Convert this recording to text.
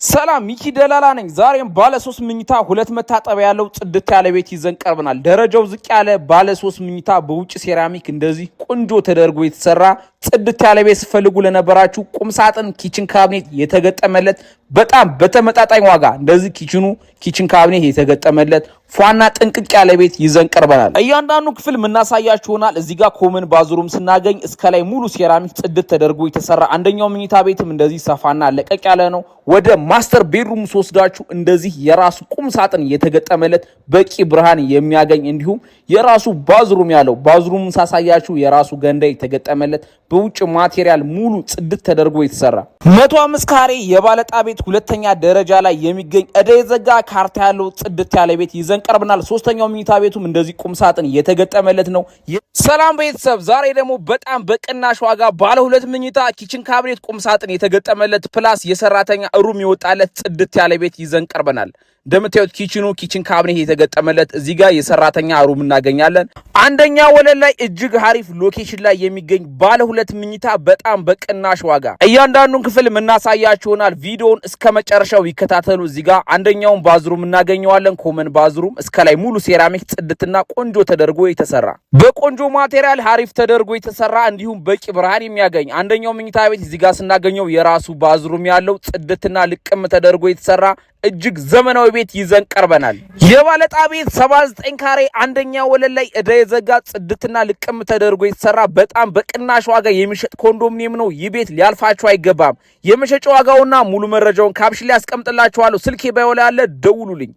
ሰላም ሚኪ ደላላ ነኝ። ዛሬም ባለ 3 መኝታ ሁለት መታጠቢያ ያለው ጽድት ያለ ቤት ይዘን ቀርበናል። ደረጃው ዝቅ ያለ ባለ 3 መኝታ በውጭ ሴራሚክ እንደዚህ ቆንጆ ተደርጎ የተሰራ ጽድት ያለ ቤት ፈልጉ ለነበራችሁ ቁም ሳጥን ኪችን ካቢኔት የተገጠመለት በጣም በተመጣጣኝ ዋጋ እንደዚህ ኪችን ካቢኔት የተገጠመለት ፏና ጥንቅቅ ያለ ቤት ይዘን ቀርበናል። እያንዳንዱ ክፍል ምናሳያችሁናል። እዚህ ጋር ኮመን ባዝሩም ስናገኝ እስከ ላይ ሙሉ ሴራሚክ ጽድት ተደርጎ የተሰራ አንደኛው መኝታ ቤትም እንደዚህ ሰፋና ለቀቅ ያለ ነው። ወደ ማስተር ቤድሩም ወስዳችሁ እንደዚህ የራሱ ቁም ሳጥን የተገጠመለት በቂ ብርሃን የሚያገኝ እንዲሁም የራሱ ባዝሩም ያለው ባዝሩም ሳሳያችሁ የራሱ ገንዳ የተገጠመለት በውጭ ማቴሪያል ሙሉ ጽድት ተደርጎ የተሰራ 105 ካሬ የባለጣ ቤት ሁለተኛ ደረጃ ላይ የሚገኝ እዳ የዘጋ ካርታ ያለው ጽድት ያለ ቤት ይዘን ቀርበናል። ሶስተኛው መኝታ ቤቱም እንደዚህ ቁም ሳጥን የተገጠመለት ነው። ሰላም ቤተሰብ፣ ዛሬ ደግሞ በጣም በቅናሽ ዋጋ ባለ ሁለት መኝታ ኪችን ካቢኔት ቁም ሳጥን የተገጠመለት ፕላስ የሰራተኛ ሩም ይወጣለት ጽድት ያለ ቤት ይዘን ቀርበናል። እንደምታዩት ኪችን ካቢኔት የተገጠመለት እዚህ ጋር የሰራተኛ ሩም እናገኛለን። አንደኛ ወለል ላይ እጅግ አሪፍ ሎኬሽን ላይ የሚገኝ ባለ ሁለት መኝታ በጣም በቅናሽ ዋጋ እያንዳንዱን ክፍል ምናሳያችሁናል። ቪዲዮውን እስከ መጨረሻው ይከታተሉ። እዚህ ጋር አንደኛውን ባዝሩም እናገኘዋለን። ኮመን ባዝሩም እስከ ላይ ሙሉ ሴራሚክ ጽድትና ቆንጆ ተደርጎ የተሰራ በቆንጆ ማቴሪያል አሪፍ ተደርጎ የተሰራ እንዲሁም በቂ ብርሃን የሚያገኝ አንደኛው መኝታ ቤት እዚህ ጋር ስናገኘው የራሱ ባዝሩም ያለው ጽድትና ልቅም ተደርጎ የተሰራ እጅግ ዘመናዊ ቤት ይዘን ቀርበናል። የባለጣ ቤት 79 ካሬ አንደኛ ወለል ላይ እዳ የዘጋ ጽድትና ልቅም ተደርጎ የተሰራ በጣም በቅናሽ ዋጋ የሚሸጥ ኮንዶሚኒየም ነው። ይህ ቤት ሊያልፋችሁ አይገባም። የመሸጫ ዋጋውና ሙሉ መረጃውን ካፕሽን ላይ አስቀምጥላችኋለሁ። ስልኬ ባይወላ ያለ ደውሉልኝ።